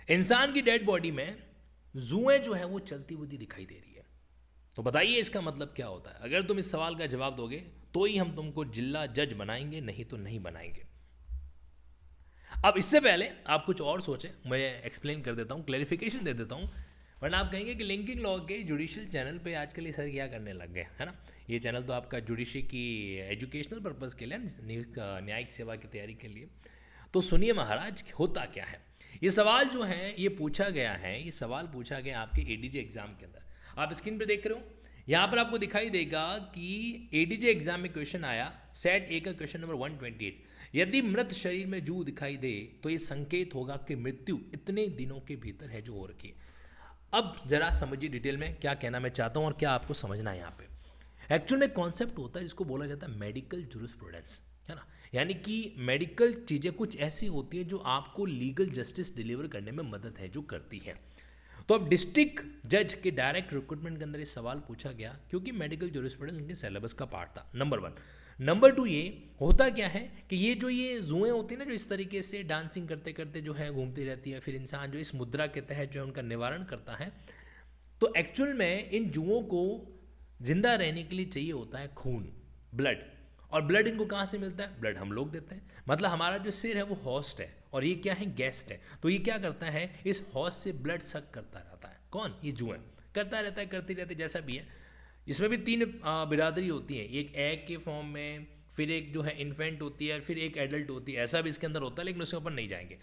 इंसान की dead body में जुएं जो है वो चलती हुई दिखाई दे रही है। तो बताइए इसका मतलब क्या होता है। अगर तुम इस सवाल का जवाब दोगे तो ही हम तुमको जिल्ला जज बनाएंगे, नहीं तो नहीं बनाएंगे। अब इससे पहले आप कुछ और सोचें, मैं एक्सप्लेन कर देता हूँ, क्लैरिफिकेशन दे देता हूँ, वरना आप कहेंगे कि लिंकिंग लॉ के जुडिशियल चैनल पे आजकल ये सर क्या करने लग गए, है ना। ये चैनल तो आपका जुडिशरी की एजुकेशनल पर्पज़ के लिए, न्यायिक सेवा की तैयारी के लिए। तो सुनिए महाराज, होता क्या है। ये सवाल जो है ये पूछा गया है, ये सवाल पूछा गया आपके एडीजे एग्जाम के अंदर। आप स्क्रीन पे देख रहे हो, यहाँ पर आपको दिखाई देगा कि एडीजे एग्जाम में क्वेश्चन आया, सेट ए का क्वेश्चन नंबर 128। यदि मृत शरीर में जू दिखाई दे तो ये संकेत होगा कि मृत्यु इतने दिनों के भीतर है जो हो रखी है। अब जरा समझिए डिटेल में क्या कहना मैं चाहता हूँ और क्या आपको समझना है यहाँ पे। एक्चुअल में कॉन्सेप्ट होता है जिसको बोला जाता है मेडिकल जूरिस्प्रूडेंस, है ना। यानी कि मेडिकल चीज़ें कुछ ऐसी होती है जो आपको लीगल जस्टिस डिलीवर करने में मदद है जो करती है। तो अब डिस्ट्रिक्ट जज के डायरेक्ट रिक्रूटमेंट के अंदर ये सवाल पूछा गया क्योंकि मेडिकल जूरिस्प्रूडेंस उनके सिलेबस का पार्ट था, नंबर 1। नंबर 2, ये होता क्या है कि ये जो ये जुएं होती है ना, जो इस तरीके से डांसिंग करते करते जो है घूमती रहती है, फिर इंसान जो इस मुद्रा के तहत जो है उनका निवारण करता है। तो एक्चुअल में इन जुओं को जिंदा रहने के लिए चाहिए होता है खून, ब्लड। और ब्लड इनको कहाँ से मिलता है? ब्लड हम लोग देते हैं। मतलब हमारा जो सिर है वो हॉस्ट है और ये क्या है? गेस्ट है। तो ये क्या करता है? इस हॉस्ट से ब्लड सक करता रहता है। कौन? ये जुएं करता रहता है, करती रहती है, जैसा भी है। इसमें भी 3 बिरादरी होती है, एक एग के फॉर्म में, फिर एक जो है इन्फेंट होती है, फिर एक एडल्ट होती है। ऐसा भी इसके अंदर होता है, लेकिन उसके ऊपर नहीं जाएंगे।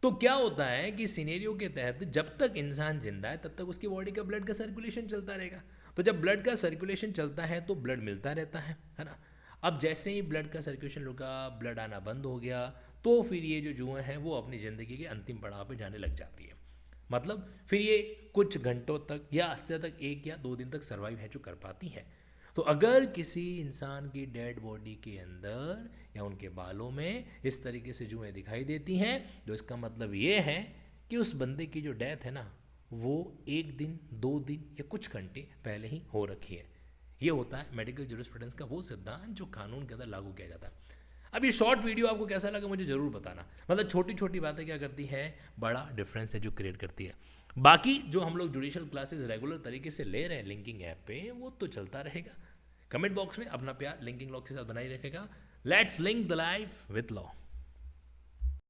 तो क्या होता है कि सिनेरियो के तहत जब तक इंसान जिंदा है तब तक उसकी बॉडी का ब्लड का सर्कुलेशन चलता रहेगा। तो जब ब्लड का सर्कुलेशन चलता है तो ब्लड मिलता रहता है ना। अब जैसे ही ब्लड का सर्कुलेशन रुका, ब्लड आना बंद हो गया, तो फिर ये जो जुएं हैं वो अपनी ज़िंदगी के अंतिम पड़ाव पे जाने लग जाती है। मतलब फिर ये कुछ घंटों तक या अच्छे तक 1 या 2 दिन तक सर्वाइव है जो कर पाती है। तो अगर किसी इंसान की डेड बॉडी के अंदर या उनके बालों में इस तरीके से जुएं दिखाई देती हैं, तो इसका मतलब ये है कि उस बंदे की जो डेथ है ना, वो 1 दिन, 2 दिन या कुछ घंटे पहले ही हो रखी है। ये होता है मेडिकल जूरिस्प्रूडेंस का वो सिद्धांत जो कानून के अंदर लागू किया जाता है। अब ये शॉर्ट वीडियो आपको कैसा लगा मुझे ज़रूर बताना। मतलब छोटी छोटी बातें क्या करती है, बड़ा डिफरेंस है जो क्रिएट करती है। बाकी जो हम लोग जुडिशियल क्लासेस रेगुलर तरीके से ले रहे हैं लिंकिंग ऐप पे, वो तो चलता रहेगा। कमेंट बॉक्स में अपना प्यार लिंकिंग लॉ के साथ बनाई रखेगा। Let's link the life with law.